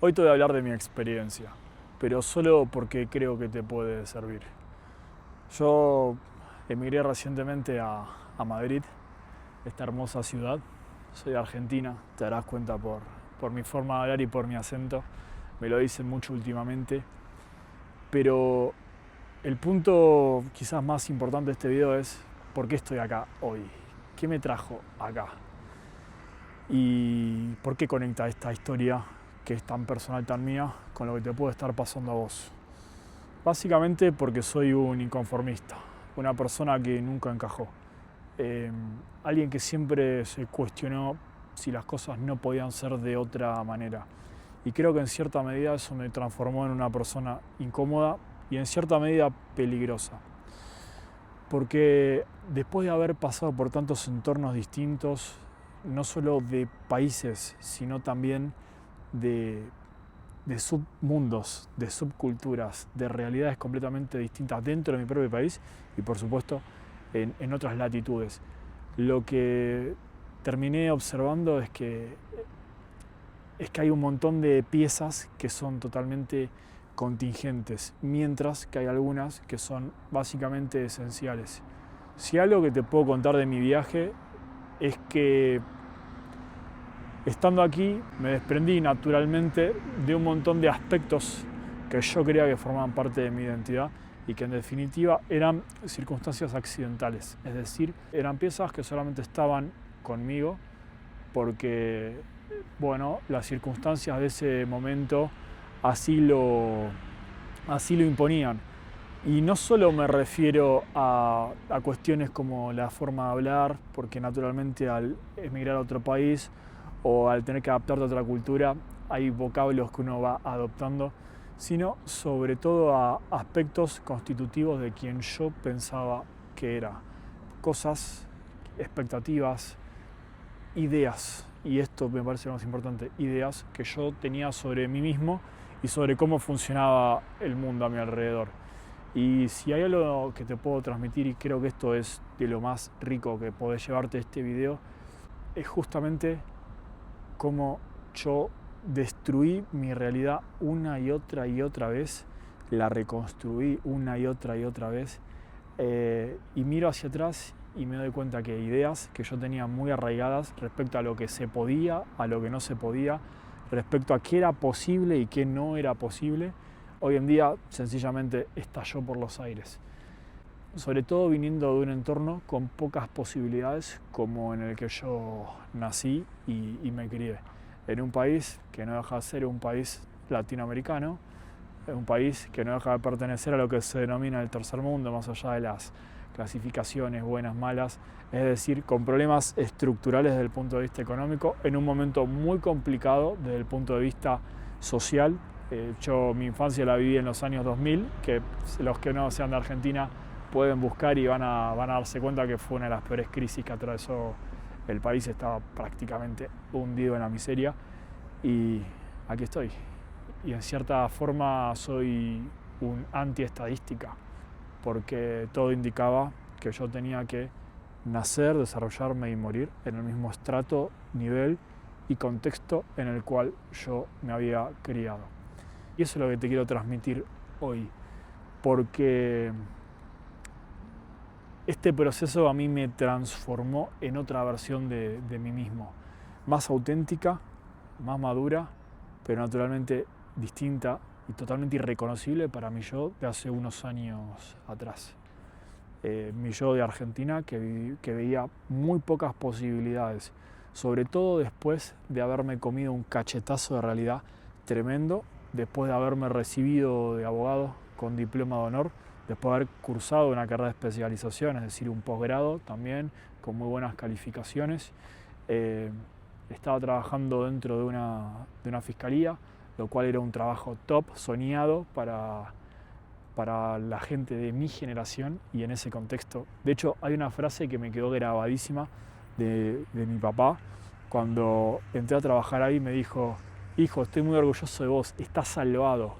Hoy te voy a hablar de mi experiencia, pero solo porque creo que te puede servir. Yo emigré recientemente a Madrid, esta hermosa ciudad. Soy de Argentina, te darás cuenta por mi forma de hablar y por mi acento. Me lo dicen mucho últimamente. Pero el punto quizás más importante de este video es por qué estoy acá hoy. ¿Qué me trajo acá? ¿Y por qué conecta esta historia, que es tan personal, tan mía, con lo que te puede estar pasando a vos? Básicamente porque soy un inconformista, una persona que nunca encajó. Alguien que siempre se cuestionó si las cosas no podían ser de otra manera. Y creo que en cierta medida eso me transformó en una persona incómoda y en cierta medida peligrosa. Porque después de haber pasado por tantos entornos distintos, no solo de países, sino también de submundos, de subculturas, de realidades completamente distintas dentro de mi propio país y por supuesto en otras latitudes. Lo que terminé observando es que hay un montón de piezas que son totalmente contingentes, mientras que hay algunas que son básicamente esenciales. Si algo que te puedo contar de mi viaje es que estando aquí me desprendí naturalmente de un montón de aspectos que yo creía que formaban parte de mi identidad y que en definitiva eran circunstancias accidentales, es decir, eran piezas que solamente estaban conmigo porque, bueno, las circunstancias de ese momento así lo imponían. Y no solo me refiero a cuestiones como la forma de hablar, porque naturalmente al emigrar a otro país o al tener que adaptarte a otra cultura hay vocablos que uno va adoptando, sino sobre todo a aspectos constitutivos de quien yo pensaba que era. Cosas, expectativas, ideas, y esto me parece lo más importante, ideas que yo tenía sobre mí mismo y sobre cómo funcionaba el mundo a mi alrededor. Y si hay algo que te puedo transmitir, y creo que esto es de lo más rico que podés llevarte de este video, es justamente cómo yo destruí mi realidad una y otra vez, la reconstruí una y otra vez, y miro hacia atrás y me doy cuenta que ideas que yo tenía muy arraigadas respecto a lo que se podía, a lo que no se podía, respecto a qué era posible y qué no era posible, hoy en día sencillamente estalló por los aires. Sobre todo viniendo de un entorno con pocas posibilidades como en el que yo nací y me crié. En un país que no deja de ser un país latinoamericano, un país que no deja de pertenecer a lo que se denomina el tercer mundo, más allá de las clasificaciones buenas, malas, es decir, con problemas estructurales desde el punto de vista económico, en un momento muy complicado desde el punto de vista social. Yo mi infancia la viví en los años 2000, que los que no sean de Argentina pueden buscar y van a darse cuenta que fue una de las peores crisis que atravesó el país. Estaba prácticamente hundido en la miseria y aquí estoy. Y en cierta forma soy un anti-estadística, porque todo indicaba que yo tenía que nacer, desarrollarme y morir en el mismo estrato, nivel y contexto en el cual yo me había criado. Y eso es lo que te quiero transmitir hoy, porque este proceso a mí me transformó en otra versión de mí mismo, más auténtica, más madura, pero naturalmente distinta y totalmente irreconocible para mi yo de hace unos años atrás. Mi yo de Argentina que veía muy pocas posibilidades, sobre todo después de haberme comido un cachetazo de realidad tremendo, después de haberme recibido de abogado con diploma de honor, después de haber cursado una carrera de especialización, es decir, un posgrado también, con muy buenas calificaciones. Estaba trabajando dentro de una fiscalía, lo cual era un trabajo top, soñado para la gente de mi generación y en ese contexto. De hecho, hay una frase que me quedó grabadísima de mi papá. Cuando entré a trabajar ahí me dijo: hijo, estoy muy orgulloso de vos, estás salvado.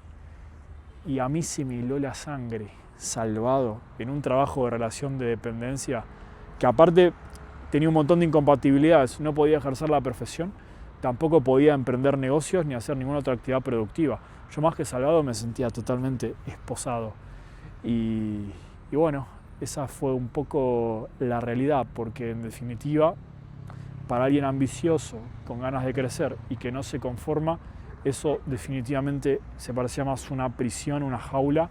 Y a mí se me heló la sangre, salvado, en un trabajo de relación de dependencia, que aparte tenía un montón de incompatibilidades, no podía ejercer la profesión, tampoco podía emprender negocios ni hacer ninguna otra actividad productiva. Yo más que salvado me sentía totalmente esposado. Y bueno, esa fue un poco la realidad, porque en definitiva, para alguien ambicioso, con ganas de crecer y que no se conforma, eso definitivamente se parecía más a una prisión, una jaula,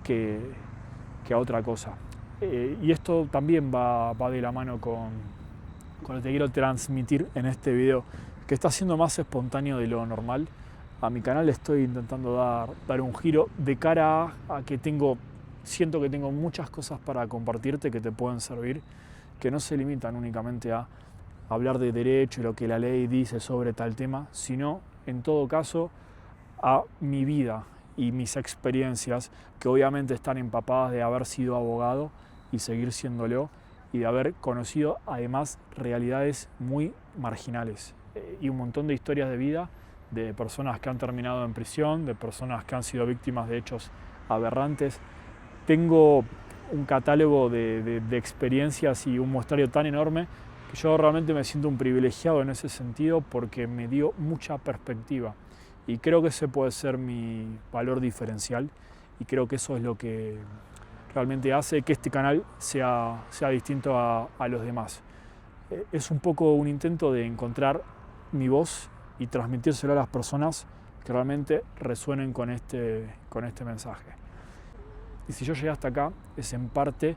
que a otra cosa. Y esto también va de la mano con lo que te quiero transmitir en este video, que está siendo más espontáneo de lo normal. A mi canal estoy intentando dar un giro de cara a que siento que tengo muchas cosas para compartirte que te pueden servir, que no se limitan únicamente a hablar de derecho y lo que la ley dice sobre tal tema, sino en todo caso a mi vida y mis experiencias, que obviamente están empapadas de haber sido abogado y seguir siéndolo, y de haber conocido además realidades muy marginales y un montón de historias de vida de personas que han terminado en prisión, de personas que han sido víctimas de hechos aberrantes. Tengo un catálogo de experiencias y un muestrario tan enorme que yo realmente me siento un privilegiado en ese sentido, porque me dio mucha perspectiva. Y creo que ese puede ser mi valor diferencial, y creo que eso es lo que realmente hace que este canal sea distinto a los demás. Es un poco un intento de encontrar mi voz y transmitírselo a las personas que realmente resuenen con este mensaje. Y si yo llegué hasta acá, es en parte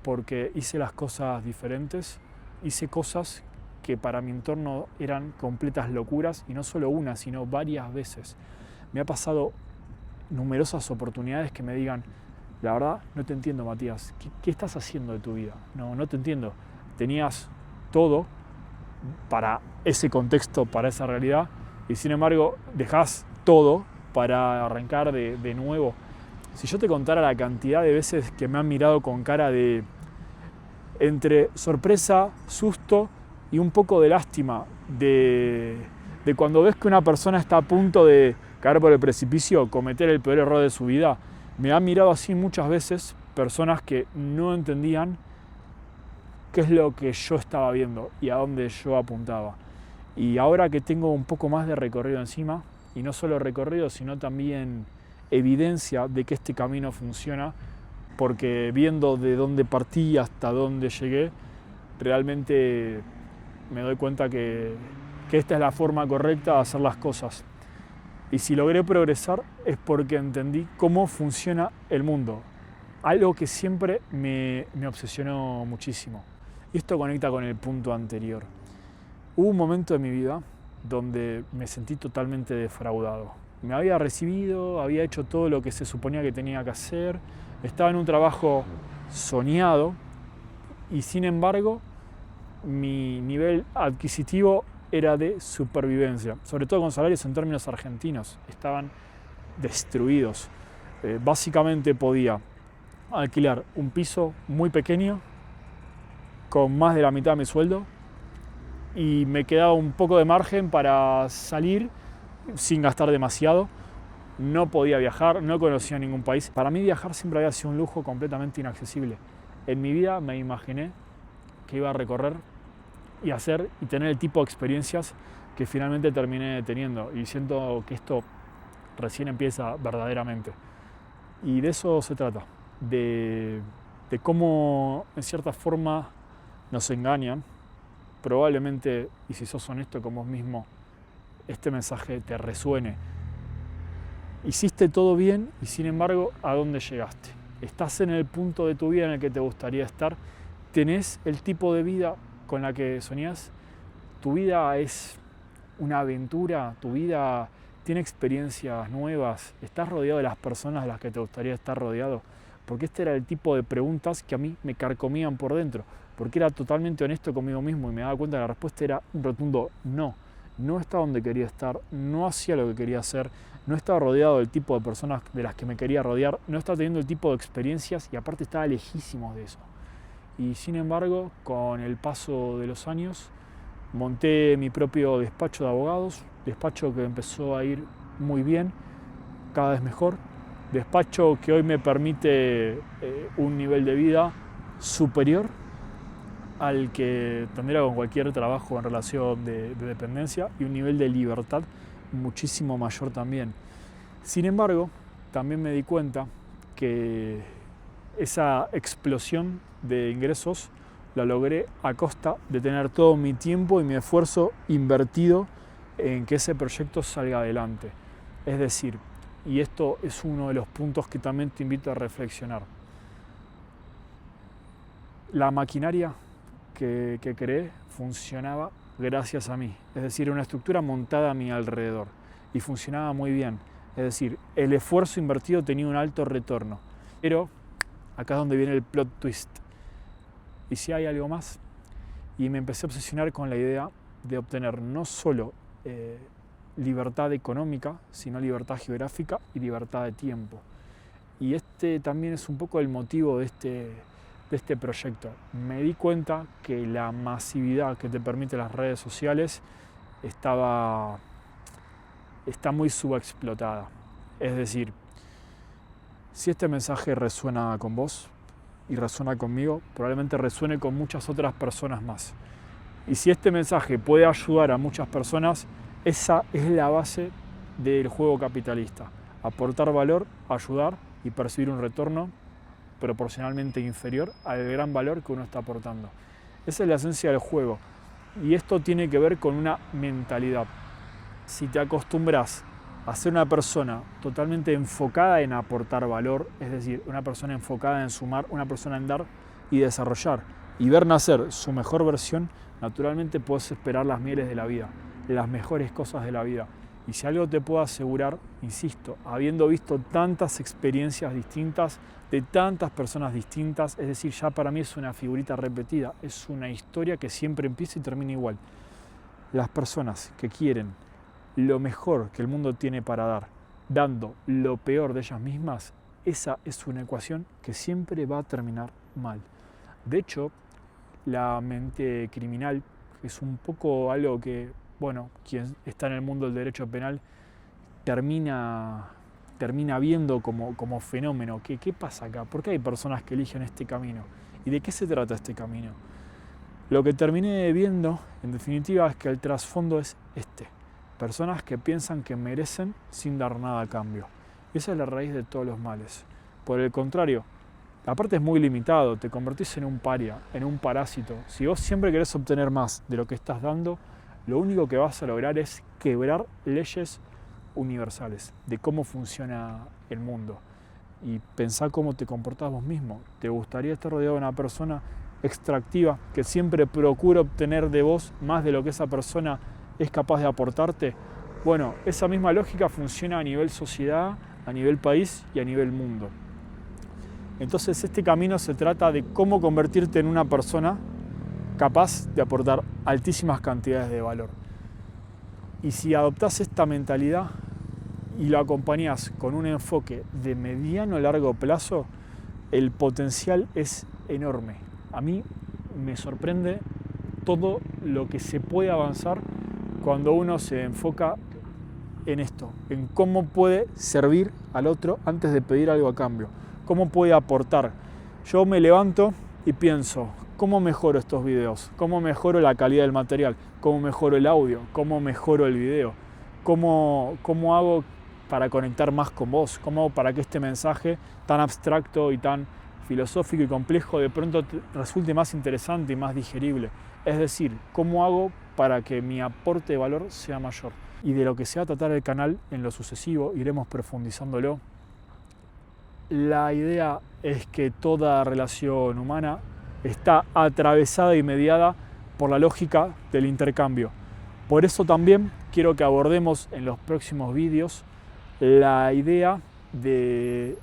porque hice las cosas diferentes, hice cosas que para mi entorno eran completas locuras, y no solo una, sino varias veces. Me ha pasado numerosas oportunidades que me digan: la verdad, no te entiendo, Matías, ¿qué estás haciendo de tu vida? No te entiendo. Tenías todo para ese contexto, para esa realidad, y sin embargo dejás todo para arrancar de nuevo. Si yo te contara la cantidad de veces que me han mirado con cara de entre sorpresa, susto y un poco de lástima, de cuando ves que una persona está a punto de caer por el precipicio, cometer el peor error de su vida. Me han mirado así muchas veces personas que no entendían qué es lo que yo estaba viendo y a dónde yo apuntaba. Y ahora que tengo un poco más de recorrido encima, y no solo recorrido, sino también evidencia de que este camino funciona, porque viendo de dónde partí hasta dónde llegué, realmente me doy cuenta que esta es la forma correcta de hacer las cosas. Y si logré progresar es porque entendí cómo funciona el mundo, algo que siempre me obsesionó muchísimo. Y esto conecta con el punto anterior. Hubo un momento de mi vida donde me sentí totalmente defraudado. Me había recibido, había hecho todo lo que se suponía que tenía que hacer, estaba en un trabajo soñado, y sin embargo mi nivel adquisitivo era de supervivencia, sobre todo con salarios en términos argentinos, estaban destruidos. Básicamente podía alquilar un piso muy pequeño con más de la mitad de mi sueldo, y me quedaba un poco de margen para salir sin gastar demasiado. No podía viajar, no conocía ningún país. Para mí viajar siempre había sido un lujo completamente inaccesible. En mi vida me imaginé que iba a recorrer y hacer y tener el tipo de experiencias que finalmente terminé teniendo, y siento que esto recién empieza verdaderamente. Y de eso se trata, de cómo en cierta forma nos engañan. Probablemente, y si sos honesto con vos mismo, este mensaje te resuene. Hiciste todo bien y sin embargo, ¿a dónde llegaste? ¿Estás en el punto de tu vida en el que te gustaría estar? ¿Tenés el tipo de vida con la que soñás? ¿Tu vida es una aventura? ¿Tu vida tiene experiencias nuevas? ¿Estás rodeado de las personas de las que te gustaría estar rodeado? Porque este era el tipo de preguntas que a mí me carcomían por dentro, porque era totalmente honesto conmigo mismo y me daba cuenta que la respuesta era un rotundo no. No estaba donde quería estar, no hacía lo que quería hacer, no estaba rodeado del tipo de personas de las que me quería rodear, no estaba teniendo el tipo de experiencias, y aparte estaba lejísimos de eso. Y sin embargo, con el paso de los años, monté mi propio despacho de abogados, despacho que empezó a ir muy bien, cada vez mejor, despacho que hoy me permite un nivel de vida superior, al que tendría con cualquier trabajo en relación de dependencia y un nivel de libertad muchísimo mayor también. Sin embargo, también me di cuenta que esa explosión de ingresos la logré a costa de tener todo mi tiempo y mi esfuerzo invertido en que ese proyecto salga adelante. Es decir, y esto es uno de los puntos que también te invito a reflexionar, la maquinaria que creé funcionaba gracias a mí, es decir, una estructura montada a mi alrededor y funcionaba muy bien, es decir, el esfuerzo invertido tenía un alto retorno, pero acá es donde viene el plot twist. ¿Y si hay algo más? Y me empecé a obsesionar con la idea de obtener no solo libertad económica, sino libertad geográfica y libertad de tiempo. Y este también es un poco el motivo de este proyecto. Me di cuenta que la masividad que te permiten las redes sociales está muy subexplotada. Es decir, si este mensaje resuena con vos y resuena conmigo, probablemente resuene con muchas otras personas más. Y si este mensaje puede ayudar a muchas personas, esa es la base del juego capitalista. Aportar valor, ayudar y percibir un retorno proporcionalmente inferior al gran valor que uno está aportando. Esa es la esencia del juego. Y esto tiene que ver con una mentalidad. Si te acostumbras a ser una persona totalmente enfocada en aportar valor, es decir, una persona enfocada en sumar, una persona en dar y desarrollar y ver nacer su mejor versión, naturalmente puedes esperar las mieles de la vida, las mejores cosas de la vida. Y si algo te puedo asegurar, insisto, habiendo visto tantas experiencias distintas, de tantas personas distintas, es decir, ya para mí es una figurita repetida, es una historia que siempre empieza y termina igual. Las personas que quieren lo mejor que el mundo tiene para dar, dando lo peor de ellas mismas, esa es una ecuación que siempre va a terminar mal. De hecho, la mente criminal es un poco algo que, bueno, quien está en el mundo del derecho penal termina viendo como fenómeno. ¿Qué pasa acá? ¿Por qué hay personas que eligen este camino? ¿Y de qué se trata este camino? Lo que terminé viendo, en definitiva, es que el trasfondo es este. Personas que piensan que merecen sin dar nada a cambio. Esa es la raíz de todos los males. Por el contrario, aparte es muy limitado, te convertís en un paria, en un parásito. Si vos siempre querés obtener más de lo que estás dando, lo único que vas a lograr es quebrar leyes universales de cómo funciona el mundo. Y pensá cómo te comportás vos mismo. ¿Te gustaría estar rodeado de una persona extractiva que siempre procura obtener de vos más de lo que esa persona es capaz de aportarte? Bueno, esa misma lógica funciona a nivel sociedad, a nivel país y a nivel mundo. Entonces este camino se trata de cómo convertirte en una persona capaz de aportar altísimas cantidades de valor. Y si adoptás esta mentalidad y lo acompañás con un enfoque de mediano a largo plazo, el potencial es enorme. A mí me sorprende todo lo que se puede avanzar cuando uno se enfoca en esto, en cómo puede servir al otro antes de pedir algo a cambio, cómo puede aportar. Yo me levanto y pienso, ¿cómo mejoro estos videos? ¿Cómo mejoro la calidad del material? ¿Cómo mejoro el audio? ¿Cómo mejoro el video? ¿Cómo hago para conectar más con vos? ¿Cómo hago para que este mensaje tan abstracto y tan filosófico y complejo de pronto resulte más interesante y más digerible? Es decir, ¿cómo hago para que mi aporte de valor sea mayor? Y de lo que se va a tratar el canal en lo sucesivo, iremos profundizándolo. La idea es que toda relación humana está atravesada y mediada por la lógica del intercambio. Por eso también quiero que abordemos en los próximos vídeos la idea de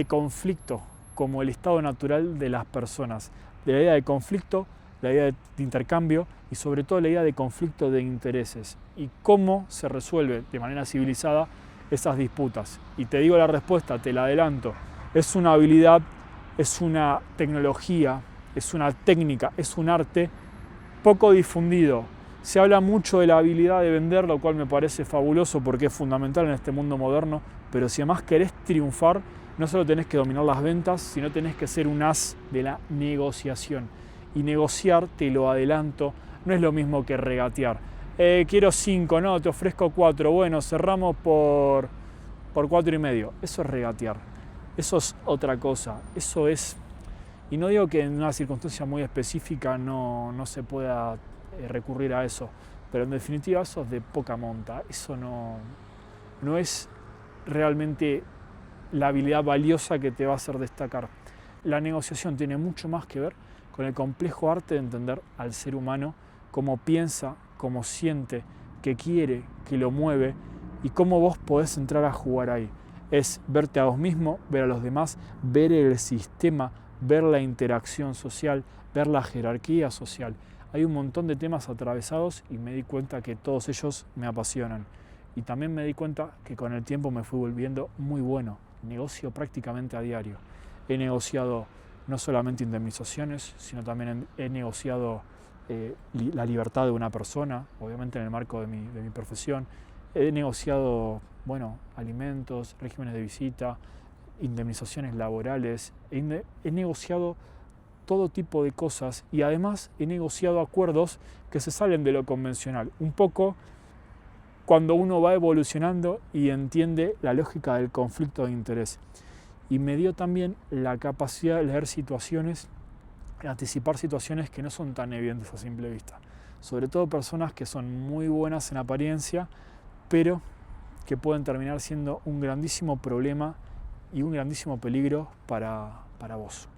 conflicto como el estado natural de las personas, de la idea de conflicto, la idea de intercambio y sobre todo la idea de conflicto de intereses y cómo se resuelve de manera civilizada esas disputas. Y te digo la respuesta, te la adelanto, es una habilidad, es una tecnología, es una técnica, es un arte poco difundido. Se habla mucho de la habilidad de vender, lo cual me parece fabuloso porque es fundamental en este mundo moderno, pero si además querés triunfar, no solo tenés que dominar las ventas, sino tenés que ser un as de la negociación. Y negociar, te lo adelanto, no es lo mismo que regatear. Quiero 5, no, te ofrezco 4, bueno, cerramos por 4,5. Eso es regatear, eso es otra cosa, eso es... Y no digo que en una circunstancia muy específica no se pueda recurrir a eso, pero en definitiva eso es de poca monta, eso no es realmente la habilidad valiosa que te va a hacer destacar. La negociación tiene mucho más que ver con el complejo arte de entender al ser humano, cómo piensa, cómo siente, qué quiere, qué lo mueve y cómo vos podés entrar a jugar ahí. Es verte a vos mismo, ver a los demás, ver el sistema, ver la interacción social, ver la jerarquía social. Hay un montón de temas atravesados y me di cuenta que todos ellos me apasionan. Y también me di cuenta que con el tiempo me fui volviendo muy bueno. Negocio prácticamente a diario. He negociado no solamente indemnizaciones, sino también he negociado la libertad de una persona, obviamente en el marco de mi profesión. He negociado, alimentos, regímenes de visita, indemnizaciones laborales. He negociado todo tipo de cosas y además he negociado acuerdos que se salen de lo convencional. Un poco cuando uno va evolucionando y entiende la lógica del conflicto de interés. Y me dio también la capacidad de leer situaciones, anticipar situaciones que no son tan evidentes a simple vista. Sobre todo personas que son muy buenas en apariencia, pero que pueden terminar siendo un grandísimo problema y un grandísimo peligro para vos.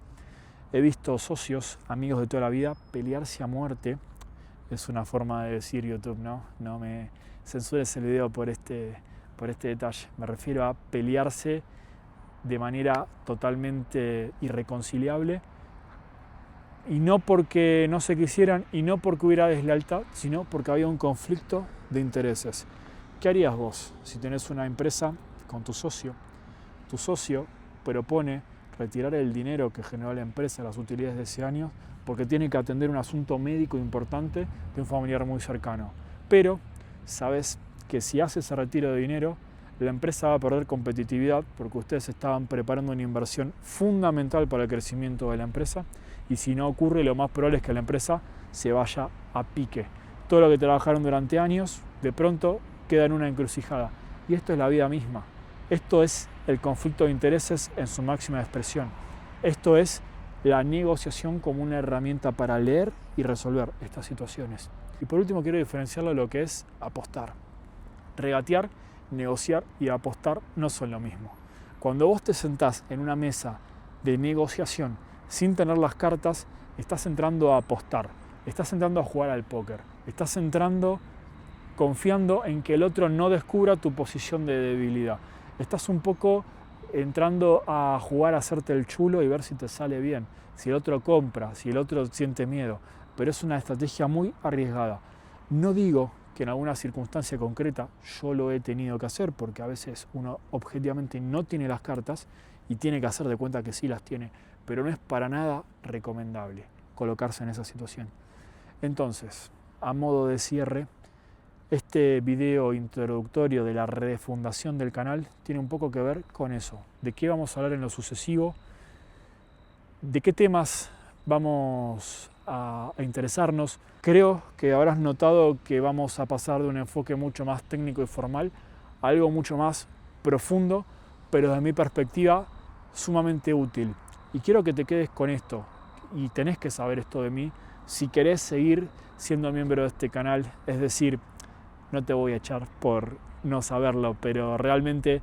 He visto socios, amigos de toda la vida, pelearse a muerte. Es una forma de decir YouTube, ¿no? No me censures el video por este detalle. Me refiero a pelearse de manera totalmente irreconciliable, y no porque no se quisieran y no porque hubiera deslealtad, sino porque había un conflicto de intereses. ¿Qué harías vos si tenés una empresa con tu socio? Tu socio propone retirar el dinero que generó la empresa, las utilidades de ese año, porque tiene que atender un asunto médico importante de un familiar muy cercano. Pero sabes que si hace ese retiro de dinero, la empresa va a perder competitividad porque ustedes estaban preparando una inversión fundamental para el crecimiento de la empresa, y si no ocurre, lo más probable es que la empresa se vaya a pique. Todo lo que trabajaron durante años, de pronto queda en una encrucijada. Y esto es la vida misma. Esto es el conflicto de intereses en su máxima expresión. Esto es la negociación como una herramienta para leer y resolver estas situaciones. Y por último quiero diferenciarlo de lo que es apostar. Regatear, negociar y apostar no son lo mismo. Cuando vos te sentás en una mesa de negociación sin tener las cartas, estás entrando a apostar, estás entrando a jugar al póker, estás entrando confiando en que el otro no descubra tu posición de debilidad. Estás un poco entrando a jugar a hacerte el chulo y ver si te sale bien, si el otro compra, si el otro siente miedo, pero es una estrategia muy arriesgada. No digo que en alguna circunstancia concreta yo lo he tenido que hacer, porque a veces uno objetivamente no tiene las cartas y tiene que hacer de cuenta que sí las tiene, pero no es para nada recomendable colocarse en esa situación. Entonces, a modo de cierre, este video introductorio de la refundación del canal tiene un poco que ver con eso, de qué vamos a hablar en lo sucesivo, de qué temas vamos a interesarnos. Creo que habrás notado que vamos a pasar de un enfoque mucho más técnico y formal a algo mucho más profundo, pero desde mi perspectiva sumamente útil. Y quiero que te quedes con esto, y tenés que saber esto de mí si querés seguir siendo miembro de este canal. Es decir, no te voy a echar por no saberlo, pero realmente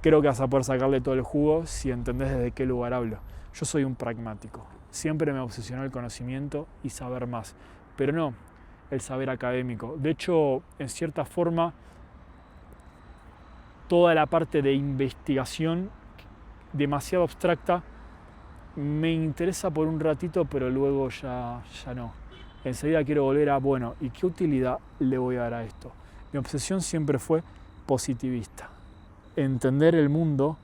creo que vas a poder sacarle todo el jugo si entendés desde qué lugar hablo. Yo soy un pragmático. Siempre me obsesionó el conocimiento y saber más, pero no el saber académico. De hecho, en cierta forma, toda la parte de investigación demasiado abstracta me interesa por un ratito, pero luego ya no. Enseguida quiero volver a, ¿y qué utilidad le voy a dar a esto? Mi obsesión siempre fue positivista. Entender el mundo,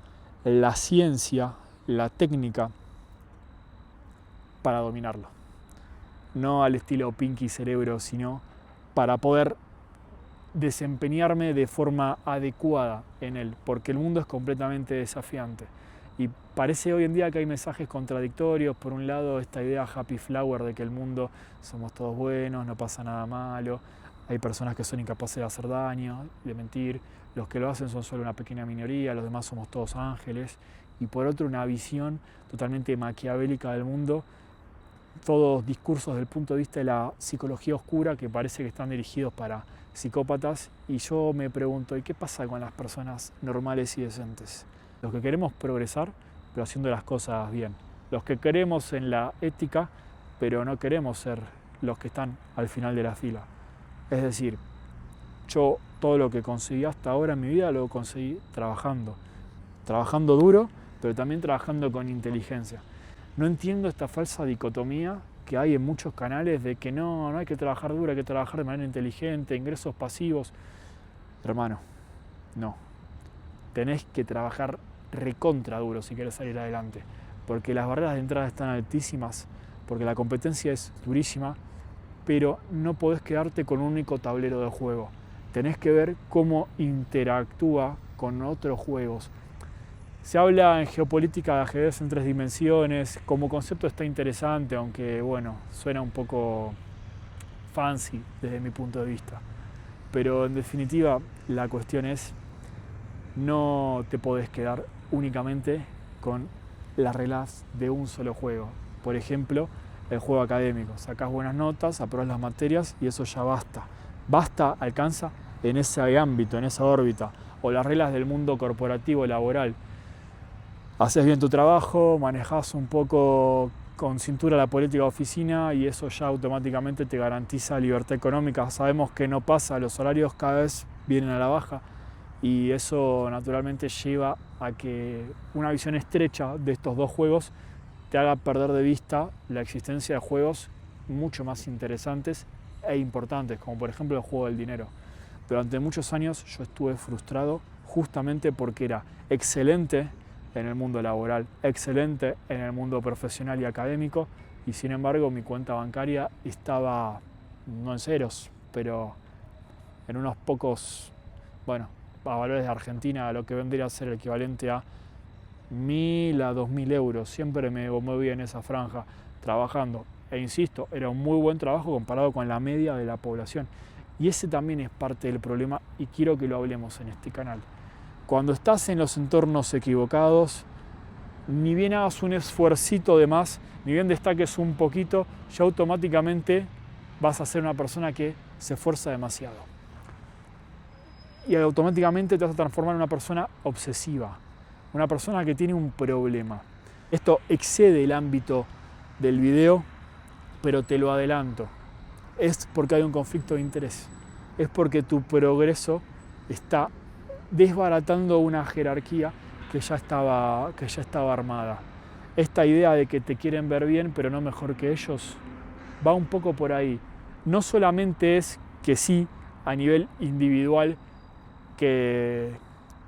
la ciencia, la técnica, para dominarlo. No al estilo Pinky Cerebro, sino para poder desempeñarme de forma adecuada en él, porque el mundo es completamente desafiante. Y parece hoy en día que hay mensajes contradictorios. Por un lado, esta idea happy flower de que el mundo somos todos buenos, no pasa nada malo. Hay personas que son incapaces de hacer daño, de mentir. Los que lo hacen son solo una pequeña minoría, los demás somos todos ángeles. Y por otro, una visión totalmente maquiavélica del mundo. Todos discursos desde el punto de vista de la psicología oscura que parece que están dirigidos para psicópatas. Y yo me pregunto, ¿y qué pasa con las personas normales y decentes? Los que queremos progresar, pero haciendo las cosas bien. Los que creemos en la ética, pero no queremos ser los que están al final de la fila. Es decir, yo todo lo que conseguí hasta ahora en mi vida lo conseguí trabajando. Trabajando duro, pero también trabajando con inteligencia. No entiendo esta falsa dicotomía que hay en muchos canales de que no hay que trabajar duro, hay que trabajar de manera inteligente, ingresos pasivos. Hermano, no. Tenés que trabajar recontra duro si querés salir adelante, porque las barreras de entrada están altísimas, porque la competencia es durísima, pero no podés quedarte con un único tablero de juego. Tenés que ver cómo interactúa con otros juegos. Se habla en geopolítica de ajedrez en 3 dimensiones, como concepto está interesante, aunque bueno, suena un poco fancy desde mi punto de vista. Pero en definitiva, la cuestión es, no te podés quedar únicamente con las reglas de un solo juego. Por ejemplo, el juego académico. Sacás buenas notas, aprobás las materias y eso ya basta. Basta, alcanza en ese ámbito, en esa órbita. O las reglas del mundo corporativo, laboral. Haces bien tu trabajo, manejás un poco con cintura la política de oficina y eso ya automáticamente te garantiza libertad económica. Sabemos que no pasa, los salarios cada vez vienen a la baja y eso naturalmente lleva a que una visión estrecha de estos dos juegos te haga perder de vista la existencia de juegos mucho más interesantes e importantes, como por ejemplo el juego del dinero. Durante muchos años yo estuve frustrado justamente porque era excelente en el mundo laboral, excelente en el mundo profesional y académico, y sin embargo mi cuenta bancaria estaba no en ceros, pero en unos pocos, bueno, a valores de Argentina, lo que vendría a ser el equivalente a 1.000 a 2.000 euros. Siempre me movía en esa franja trabajando. E insisto, era un muy buen trabajo comparado con la media de la población. Y ese también es parte del problema y quiero que lo hablemos en este canal. Cuando estás en los entornos equivocados, ni bien hagas un esfuercito de más, ni bien destaques un poquito, ya automáticamente vas a ser una persona que se esfuerza demasiado. Y automáticamente te vas a transformar en una persona obsesiva, una persona que tiene un problema. Esto excede el ámbito del video, pero te lo adelanto. Es porque hay un conflicto de interés. Es porque tu progreso está desbaratando una jerarquía que ya estaba armada. Esta idea de que te quieren ver bien, pero no mejor que ellos, va un poco por ahí. No solamente es que sí, a nivel individual, que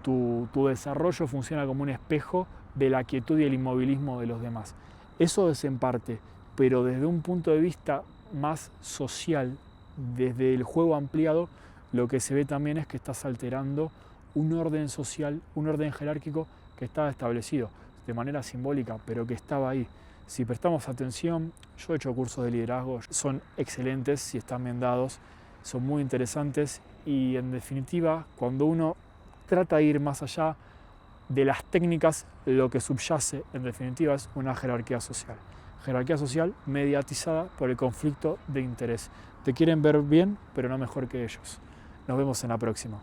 tu desarrollo funciona como un espejo de la quietud y el inmovilismo de los demás. Eso es en parte, pero desde un punto de vista más social, desde el juego ampliado, lo que se ve también es que estás alterando un orden social, un orden jerárquico que estaba establecido de manera simbólica, pero que estaba ahí. Si prestamos atención, yo he hecho cursos de liderazgo, son excelentes si están bien dados, son muy interesantes y en definitiva, cuando uno trata de ir más allá de las técnicas, lo que subyace en definitiva es una jerarquía social. Jerarquía social mediatizada por el conflicto de interés. Te quieren ver bien, pero no mejor que ellos. Nos vemos en la próxima.